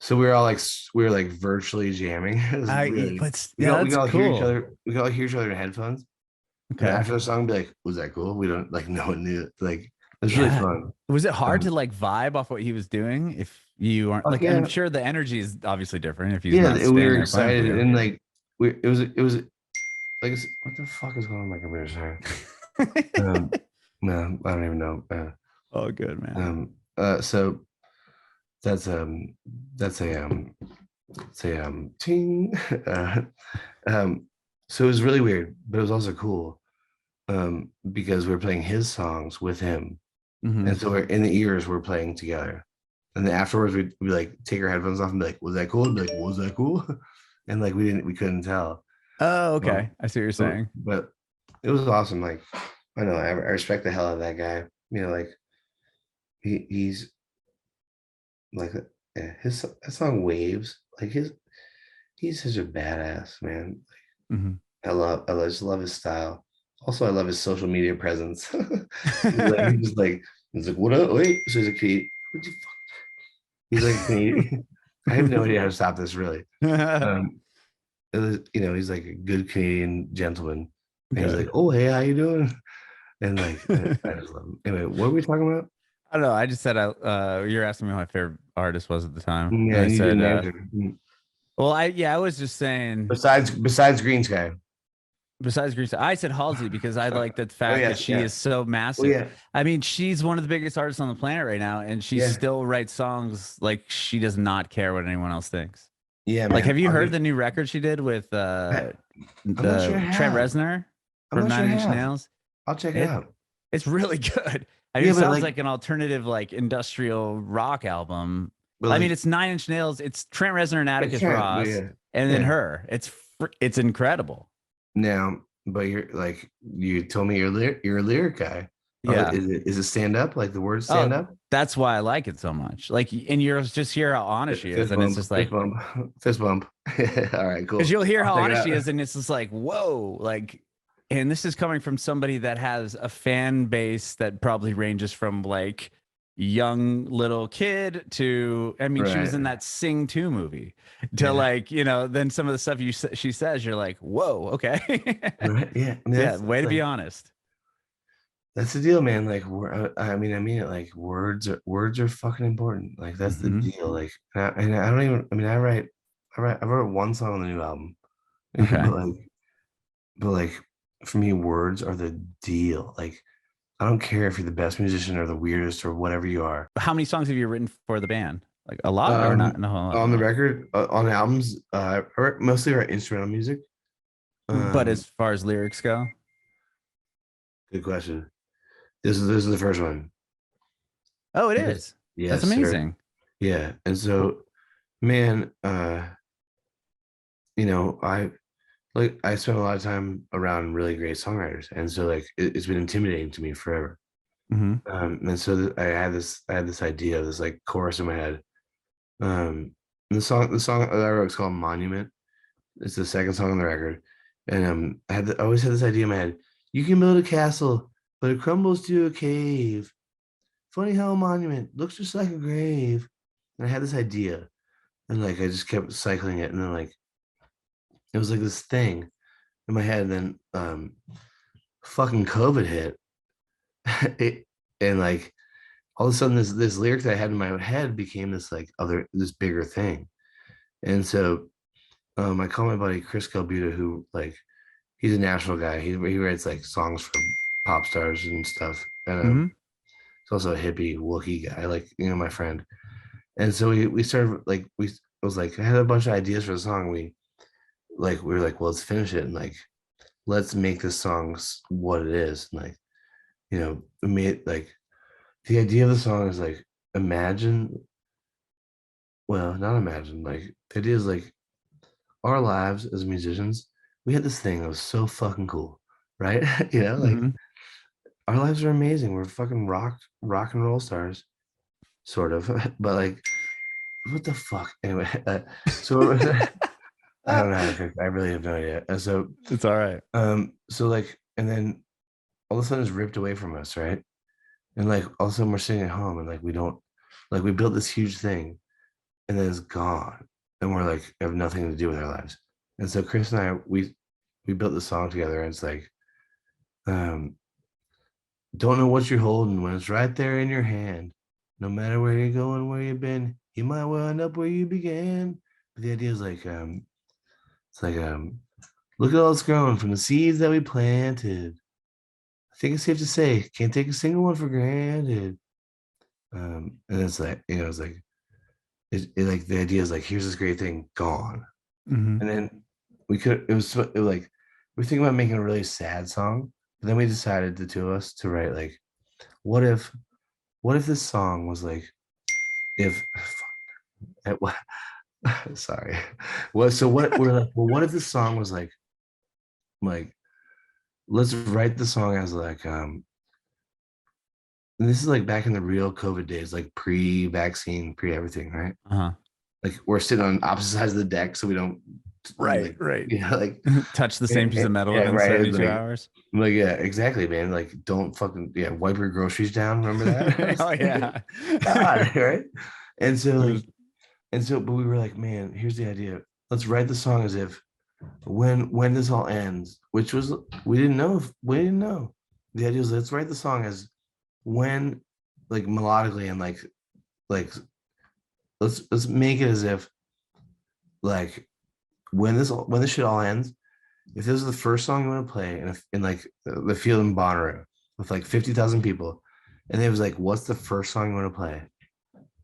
So we were like virtually jamming. We could all hear each other. We could all hear each other in headphones. Okay. And after the song, be like, "Was that cool?" We don't like. No one knew it. Like it was really fun. Was it hard to like vibe off what he was doing? If you aren't like, I'm sure the energy is obviously different. If you we were excited, and like it was like, what the fuck is going on with my computer? Sorry. No, I don't even know. Oh, good, man. So. That's a ting. So it was really weird, but it was also cool, because we were playing his songs with him. And so we're in the ears, we're playing together. And then afterwards we'd like take our headphones off and be like, was that cool? And be like, was that cool? And like we couldn't tell. Oh, okay. I see what you're saying. But it was awesome. Like, I know I respect the hell out of that guy. You know, like he's like his that song Waves, like he's such a badass, man. I just love his style. Also, I love his social media presence. He's like, what up? Wait, so he's like, what you fuck? He's like, Canadian. I have no idea how to stop this, really. It was, you know, he's like a good Canadian gentleman. And he's like, oh, hey, how you doing? And like, I just love him. Anyway, what were we talking about? I don't know. I just said you're asking me who my favorite artist was at the time. Yeah, and I you said, didn't answer. well, I was just saying. Besides Greensky. Besides Greensky, I said Halsey because I like the fact that she is so massive. Yeah. I mean, she's one of the biggest artists on the planet right now, and she still writes songs like she does not care what anyone else thinks. Yeah, like, have you heard the new record she did with Trent Reznor from Nine Inch Nails? I'll check it out. It's really good. I mean, it sounds like an alternative, like industrial rock album. I mean, it's Nine Inch Nails, it's Trent Reznor and Atticus Ross, and then her. It's incredible. Now, but you're like, you told me you're a lyric guy. Yeah. Is it stand up? Like the word stand up? That's why I like it so much. Like, and you're just hear how honest she is, and it's just like fist bump. All right, cool. Because you'll hear how honest she is, and it's just like, whoa, like, and this is coming from somebody that has a fan base that probably ranges from like young little kid to, I mean, she was in that Sing 2 movie to like, you know, then some of the stuff she says, you're like, whoa, okay. Yeah. I mean, way to be honest. That's the deal, man. Like, I mean it. Like, words are fucking important. Like, that's the deal. Like, and I don't even. I mean, I wrote one song on the new album, but like, for me, words are the deal. Like, I don't care if you're the best musician or the weirdest or whatever you are. How many songs have you written for the band? Like a lot or not? No, on the record, on albums, I mostly write instrumental music. But as far as lyrics go, good question. This is the first one. Oh, it is. Yes, that's amazing. Sir. Yeah, and so, man, you know, I spent a lot of time around really great songwriters, and so like it's been intimidating to me forever. And so I had this idea of this like chorus in my head. The song that I wrote is called Monument. It's the second song on the record, and I always had this idea in my head. You can build a castle, but it crumbles to a cave. Funny how a monument looks just like a grave. And I had this idea, and like I just kept cycling it, and then like it was like this thing in my head. And then fucking COVID hit, and like all of a sudden this lyric that I had in my head became this bigger thing. And so I call my buddy Chris Calbuta, who like he's a national guy. He writes like songs for pop stars and stuff. And he's also a hippie Wookiee guy, like, you know, my friend. And so we started like I had a bunch of ideas for the song. We were like, well, let's finish it and like let's make this song what it is. And like, you know, we made like the idea of the song is like not imagine, like the idea is like our lives as musicians, we had this thing that was so fucking cool, right? You know, like our lives are amazing. We're fucking rock and roll stars, sort of. But like, what the fuck? Anyway, so I don't know how to cook. I really have no idea. And so it's all right. So like, and then all of a sudden it's ripped away from us, right? And like all of a sudden we're sitting at home and like we built this huge thing, and then it's gone, and we're like have nothing to do with our lives. And so Chris and I we built this song together, and it's like, don't know what you're holding when it's right there in your hand. No matter where you're going, where you've been, you might wind up where you began. But the idea is like, it's like, look at all that's growing from the seeds that we planted. I think it's safe to say, can't take a single one for granted. And it's like, you know, it's like, it like the idea is like, here's this great thing gone. And then it was like, we're thinking about making a really sad song. But then we decided, the two of us, to write like, what if what if this song was like, if what sorry. What we're like, well, what if this song was like let's write the song as like and this is like back in the real COVID days, like pre-vaccine, pre-everything, right? Uh-huh. Like we're sitting on opposite sides of the deck so we don't Right, like, right. like touch the same piece of metal yeah, within right. 72 hours. Like, yeah, exactly, man. Like, don't fucking wipe your groceries down. Remember that? Oh yeah. God, right? And so like, but we were like, man, here's the idea. Let's write the song as if when this all ends, which was we didn't know. The idea is let's write the song as when, like melodically and like let's make it as if like when this shit all ends, if this is the first song you want to play in like the field in Bonnaroo with like 50,000 people, and it was like, what's the first song you want to play?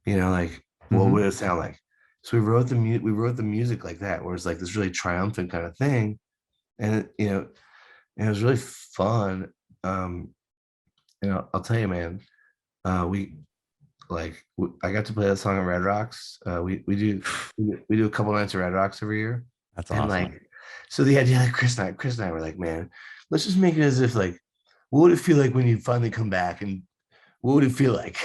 Like what would it sound like? So we wrote the music like that, where it's like this really triumphant kind of thing, and and it was really fun. I'll tell you, man, we I got to play that song at Red Rocks. We do a couple nights at Red Rocks every year. That's And awesome. like, so the idea, like Chris and I were like, man, let's just make it as if like, what would it feel like when you finally come back, and what would it feel like?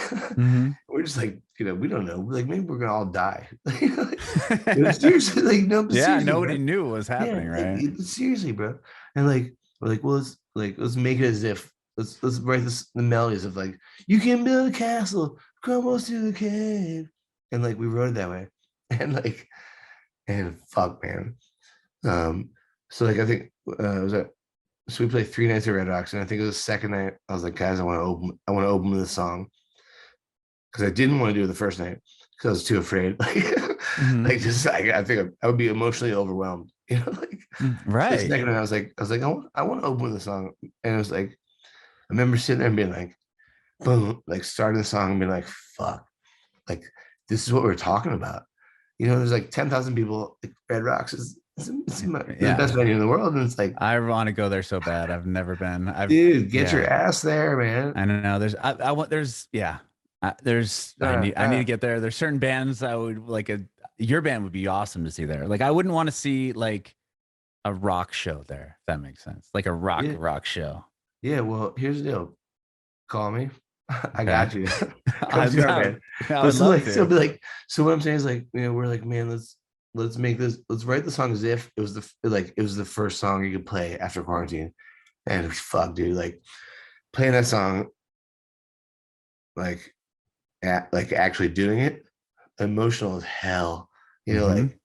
We're just like, we don't know. Like maybe we're gonna all die. Seriously, like no, but Yeah, seriously, nobody bro. knew what was happening, Yeah, right? seriously, bro. And like, we're like, well, let's make it as if let's write the melodies of like, you can build a castle, crumbles to the cave, and like we wrote it that way, and like, and fuck, man. So like I think it was so we played 3 nights at Red Rocks, and I think it was the second night. I was like, guys, I want to open with this song because I didn't want to do it the first night because I was too afraid. Like just I think I would be emotionally overwhelmed. Like so the Right. second night I was like I want to open with the song, and it was like I remember sitting there and being like, boom, like starting the song and being like, fuck, like this is what we're talking about. There's like 10,000 people. Like Red Rocks is the best venue in the world, and it's like I want to go there so bad. I've never been. dude, get your ass there, man. I don't know. I want, I need to get there. There's certain bands I would like your band would be awesome to see there. Like, I wouldn't want to see like a rock show there, if that makes sense. Like a rock show. Yeah. Well, here's the deal. Call me. I Okay. got you. Come see our band. I would love to. So be like, so what I'm saying is like, we're like, man, let's make this, let's write the song as if it was the first song you could play after quarantine. And fuck, dude, like playing that song, like actually doing it, emotional as hell. Like it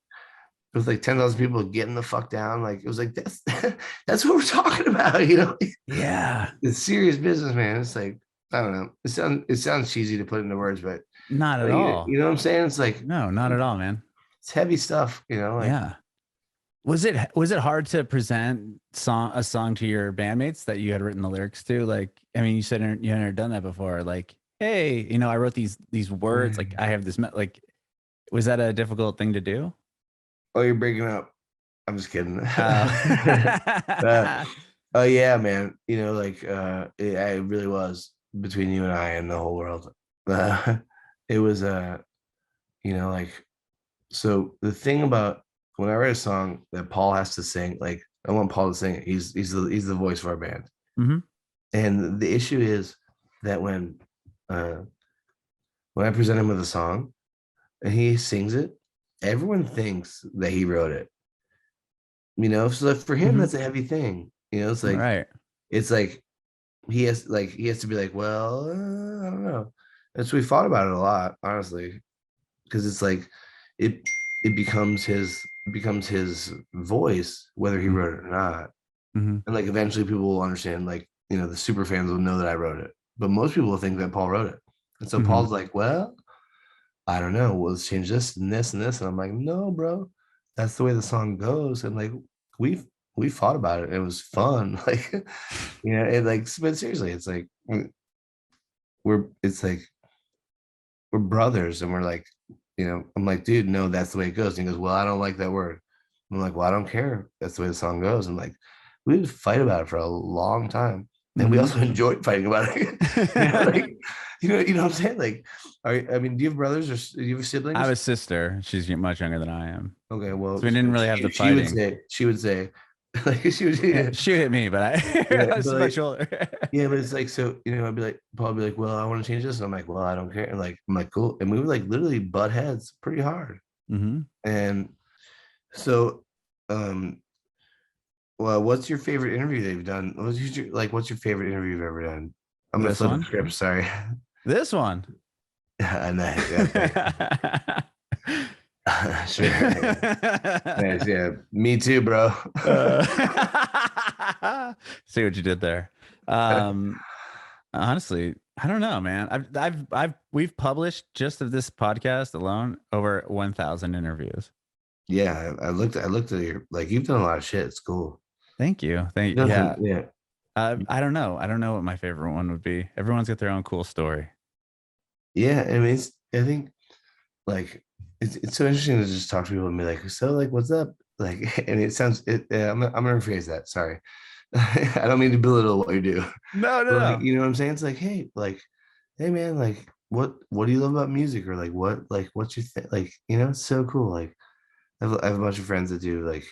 was like 10,000 people getting the fuck down. Like it was like that's what we're talking about. Yeah, it's serious business, man. It's like I don't know. It sounds cheesy to put into words, but not at all. You know what I'm saying? It's like no, not at all, man. It's heavy stuff. Like yeah. Was it hard to present a song to your bandmates that you had written the lyrics to? Like, I mean, you said you had never done that before. Like, hey, I wrote these words. Like, I have this. Like, was that a difficult thing to do? Oh, you're breaking up. I'm just kidding. Oh yeah, man. It really was between you and I and the whole world. It was like, so the thing about when I write a song that Paul has to sing, like I want Paul to sing it. He's the voice of our band. And the issue is that when I present him with a song and he sings it, everyone thinks that he wrote it. So for him, that's a heavy thing. It's like, right. It's like he has to be like, well, I don't know. And so we fought about it a lot, honestly, because it's like it becomes his voice, whether he wrote it or not. And like eventually people will understand, like, the super fans will know that I wrote it. But most people will think that Paul wrote it. And so Paul's like, well, I don't know. Well, let's change this and this and this. And I'm like, no, bro, that's the way the song goes. And like we fought about it. It was fun. Like, but seriously, it's like we're brothers, and we're like, I'm like, dude, no, that's the way it goes. And he goes, well, I don't like that word. I'm like, well, I don't care. That's the way the song goes. And like, we would fight about it for a long time. And we also enjoyed fighting about it. you know what I'm saying? Like, I mean, do you have brothers or do you have siblings? I have a sister. She's much younger than I am. Okay, well, So we didn't really have the she would fighting. say, like, she would, yeah, She hit me, but yeah, I was but much like, older. yeah, but it's like, so, you know, I'd be like, probably like, well, I want to change this. And I'm like, well, I don't care. And like, I'm like, cool. And we would like literally butt heads pretty hard. Mm-hmm. And so, um, well, what's your favorite interview they've done? What's your favorite interview you've ever done? I'm gonna This flip the one? script. Sorry. This one. Nice. Sure. Nice. Yeah. Me too, bro. See what you did there. Honestly, I don't know, man. We've published just of this podcast alone over 1,000 interviews. Yeah, I looked at your, like, you've done a lot of shit. It's cool. Thank you. Thank you. Yeah. Yeah. I don't know. I don't know what my favorite one would be. Everyone's got their own cool story. Yeah, I mean, I think like it's so interesting to just talk to people and be like, so like, what's up? Like, and it sounds I'm gonna rephrase that. Sorry. I don't mean to belittle what you do. No, But like, no. you know what I'm saying? It's like, hey man, like what do you love about music? Or like what's your thing? Like, you know, it's so cool. Like I have a bunch of friends that do like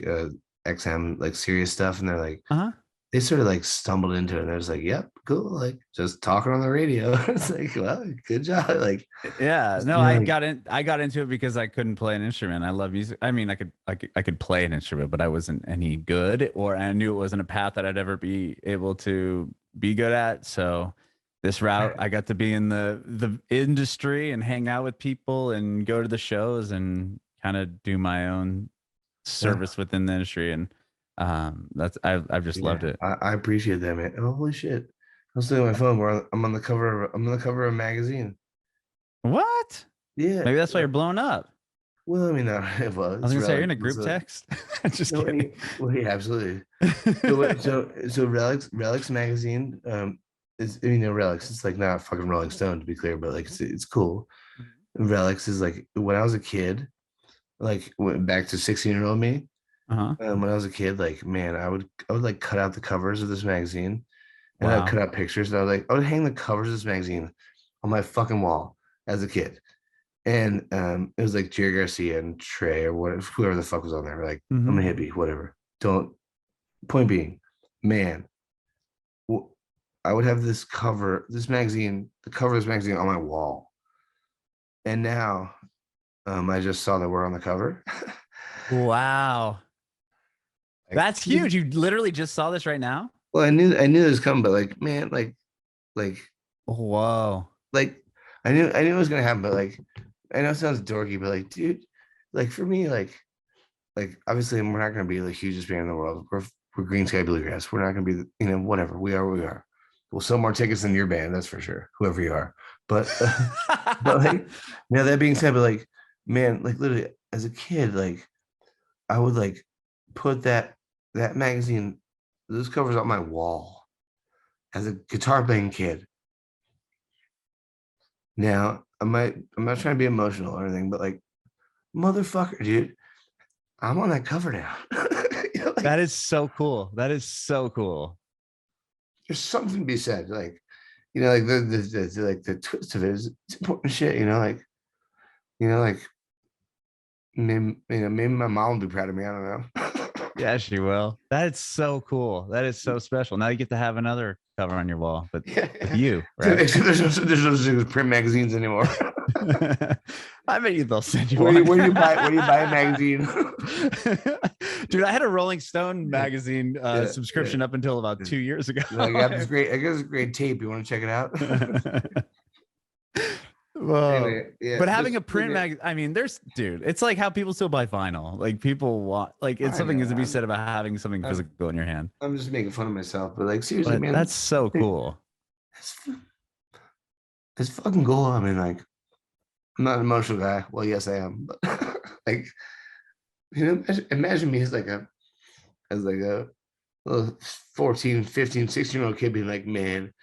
XM, like serious stuff, and they're like, Uh-huh. they sort of like stumbled into it and they're just like, yep, cool, like just talking on the radio. It's like, well, good job. Like, Yeah, no, you know, I got into it because I couldn't play an instrument. I love music. I mean, I could play an instrument, but I wasn't any good, or I knew it wasn't a path that I'd ever be able to be good at. So this route, I got to be in the industry and hang out with people and go to the shows and kind of do my own yeah, service within the industry. And I've just loved yeah, it. I appreciate that, man. Oh, holy shit. I was looking at my phone where I'm on the cover of a magazine. What? Yeah. Maybe that's why you're blowing up. Well, I mean, well, I was it's gonna say, you're in relic. a group text. Just No, kidding. well, yeah, absolutely. So Relics magazine, is, I mean, Relics. It's like not fucking Rolling Stone, to be clear, but like it's cool. Relics is like when I was a kid, like went back to 16-year-old me. Uh-huh. When I was a kid, like, man, I would like cut out the covers of this magazine, and I'd Wow. cut out pictures, and I would hang the covers of this magazine on my fucking wall as a kid. And it was like Jerry Garcia and Trey or whoever the fuck was on there. Like, I'm a Mm-hmm. hippie, whatever. Don't. Point being, man, I would have this magazine, the cover of this magazine on my wall. And now, I just saw that we're on the cover. Wow. Like, That's huge. You literally just saw this right now? well, I knew it was coming, but like, man, like, Whoa. like, I knew it was gonna happen, but like, I know it sounds dorky, but like, dude, like for me, like obviously we're not gonna be the hugest band in the world. We're Greensky Bluegrass. We're not gonna be, you know, whatever. We are what we are. We'll sell more tickets than your band, that's for sure. Whoever you are, but but like, now that being said, but like, man, like literally as a kid, like I would like put that magazine, those covers on my wall as a guitar playing kid. Now I'm not trying to be emotional or anything, but like, motherfucker, dude, I'm on that cover now. You know, like, That is so cool. That is so cool. there's something to be said, like, you know, like like the twist of it is it's important shit, you know, like, you know, like maybe my mom will be proud of me. I don't know. Yeah, she will. That is so cool. That is so special. Now you get to have another cover on your wall, but Yeah. with you, So right? there's no print magazines anymore. I bet you they'll send you Where one. where do you buy a magazine? Dude, I had a Rolling Stone magazine Yeah, subscription up until about 2 years ago. I got this great tape. You want to check it out? Whoa. Anyway, yeah, But having a print mag, I mean, dude, it's like how people still buy vinyl. Like people want, like it's I something is to be know. said about having something physical in your hand. I'm just making fun of myself, but like seriously, But man, that's so cool. it's, it's fucking cool. I mean, like, I'm not an emotional guy. Well, yes, I am, but like, you know, imagine me as like a little 14, 15, 16-year-old kid being like, man,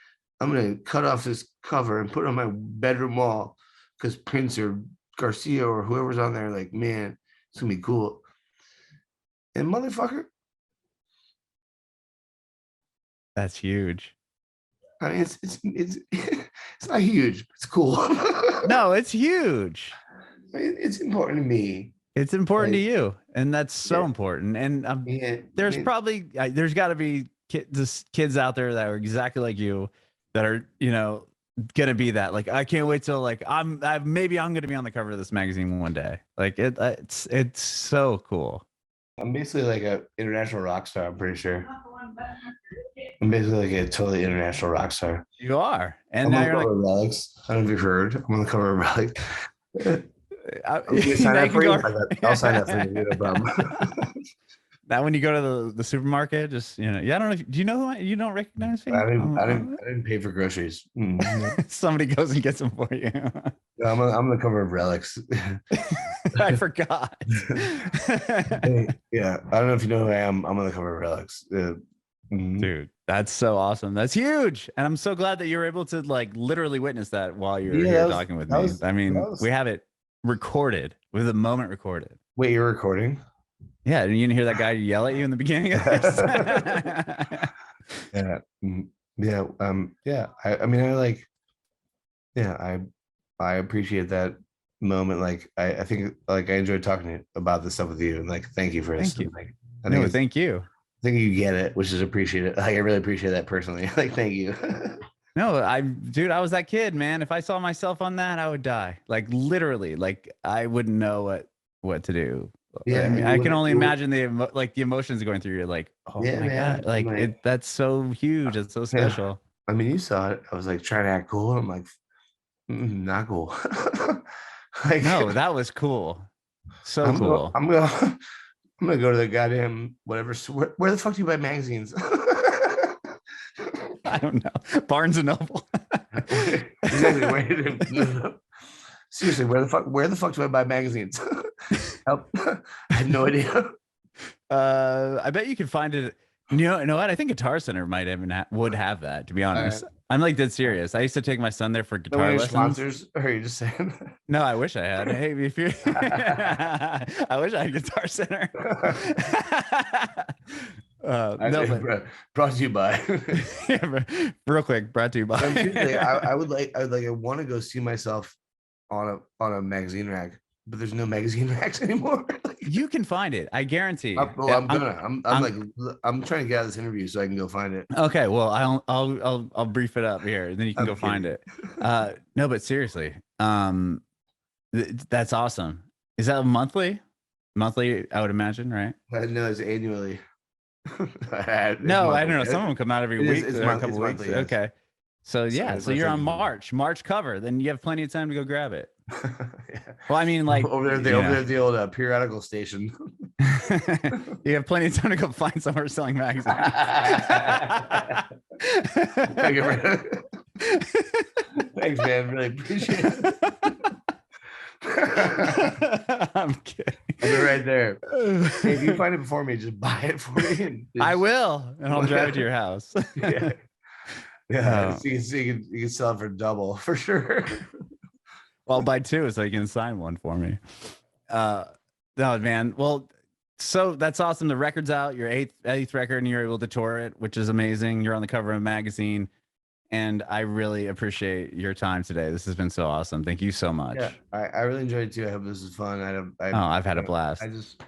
I'm gonna cut off this cover and put it on my bedroom wall because Prince or Garcia or whoever's on there, like, man, it's gonna be cool. And motherfucker, That's huge. I mean, it's not huge. It's cool. No, it's huge. I mean, it's important to me. It's important to you, and that's so important. And there's probably there's got to be kids out there that are exactly like you, that are gonna be that. Like, I can't wait till like maybe I'm gonna be on the cover of this magazine one day. Like it's so cool. I'm basically like a international rock star. I'm pretty sure. I'm basically like a totally international rock star. You are, and I'm now on you're the cover like, of Relics. I don't know if you've heard. I'm on the cover of Relics. I'll sign up for you. No problem. That when you go to the supermarket, just I don't know. Do you know who you don't recognize me? I didn't pay for groceries. Somebody goes and gets them for you. I'm on the cover of Relics. I forgot. Yeah, I don't know if you know who I am. I'm on the cover of Relics. Dude, that's so awesome. That's huge. And I'm so glad that you're able to like literally witness that while you're here talking with me. I mean, we have it recorded with a moment recorded. Wait, you're recording? Yeah, and you didn't hear that guy yell at you in the beginning of this? Yeah. Yeah. I mean, I appreciate that moment. Like, I think like I enjoyed talking about this stuff with you, and like, thank you for this. Thank you. Like, Thank you. I think you get it, which is appreciated. Like, I really appreciate that personally. Like, thank you. No, dude, I was that kid, man. If I saw myself on that, I would die. Like literally, like I wouldn't know what to do. Yeah, I mean, I can only imagine the emotions going through. You're like, oh my God, like that's so huge. It's so special. Yeah. I mean, you saw it. I was like trying to act cool. I'm like, not cool. Like, no, that was cool. So cool. I'm gonna go to the goddamn whatever. Where the fuck do you buy magazines? I don't know. Barnes and Noble. Exactly. Seriously, where the fuck do I buy magazines? Help. I had no idea. I bet you can find it. You know what? I think Guitar Center might even would have that, to be honest. I'm like dead serious. I used to take my son there for guitar lessons. Sponsors? Or are you just saying? No, I wish I had. Hey, if you I wish I had Guitar Center. Brought to you by. Yeah, real quick, brought to you by. I want to go see myself on a magazine rack, but there's no magazine racks anymore. You can find it, I guarantee. I'm trying to get out of this interview so I can go find it. Okay, well, I'll brief it up here, and then you can go find it. No, but seriously, that's awesome. Is that monthly? Monthly, I would imagine, right? No, it's annually. No, I don't know. Some of them come out every week. It's a couple weeks. Monthly, yes. Okay. So yeah, so you're on March cover. Then you have plenty of time to go grab it. Yeah. Well, I mean, like over there, the old periodical station. You have plenty of time to go find somewhere selling magazines. Thanks, man. Really appreciate it. I'm kidding. I'll be right there. Hey, if you find it before me, just buy it for me. I will, and I'll drive it to your house. Yeah. So you can sell it for double for sure. Well, I'll buy two so you can sign one for me. No, man. Well, so that's awesome. The record's out, your eighth record, and you're able to tour it, which is amazing. You're on the cover of a magazine, and I really appreciate your time today. This has been so awesome. Thank you so much. Yeah, I really enjoyed it too. I hope this is fun. I've had a blast. I just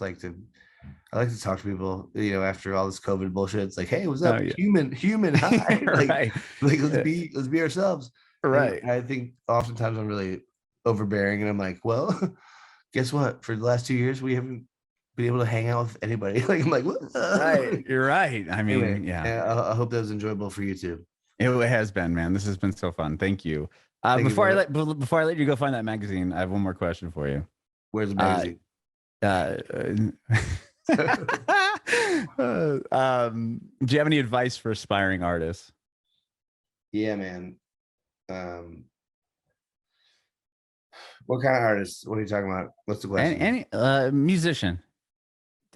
like to talk to people, after all this COVID bullshit. It's like, hey, what's up? Oh, yeah. Human hi. Right. Like let's be ourselves. Right. And I think oftentimes I'm really overbearing, and I'm like, well, guess what? For the last 2 years, we haven't been able to hang out with anybody. Like, I'm like, what? Right. You're right. I mean, anyway, yeah. I hoop that was enjoyable for you too. It has been, man. This has been so fun. Thank you. Before I let you go find that magazine, I have one more question for you. Where's the magazine? Do you have any advice for aspiring artists? Yeah, man. What kind of artists? What are you talking about? What's the question? Any musician.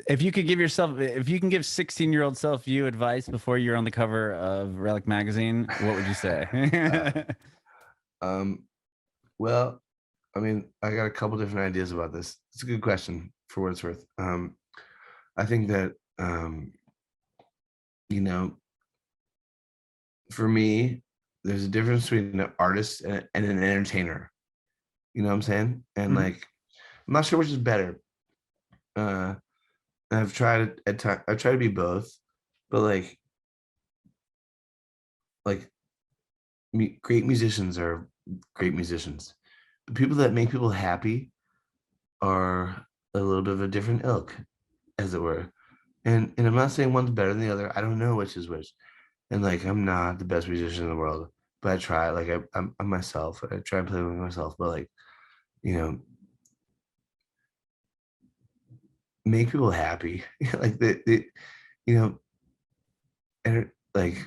If you can give 16-year-old self you advice before you're on the cover of Relic magazine, what would you say? Well, I mean, I got a couple different ideas about this. It's a good question for what it's worth. I think that for me, there's a difference between an artist and an entertainer. You know what I'm saying? And like, I'm not sure which is better. I've tried at times. I've tried to be both, but like great musicians are great musicians. The people that make people happy are a little bit of a different ilk, as it were. And I'm not saying one's better than the other. I don't know which is which. And like, I'm not the best musician in the world, but I try. Like, I'm myself. I try and play with myself, but like, you know, make people happy. Like you know, and like,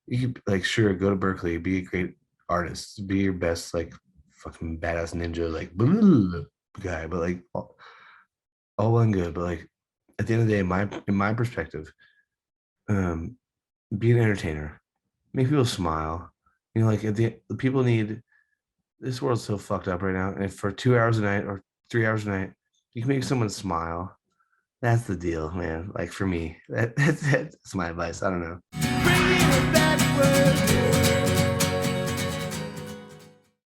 you could like, sure, go to Berkeley, be a great artist, be your best like fucking badass ninja like guy, but like all well and good, but like at the end of the day, in my perspective, be an entertainer, make people smile. You know, like at the people need, this world's so fucked up right now, and if for 2 hours a night or 3 hours a night, you can make someone smile. That's the deal, man. Like for me, that's my advice. I don't know.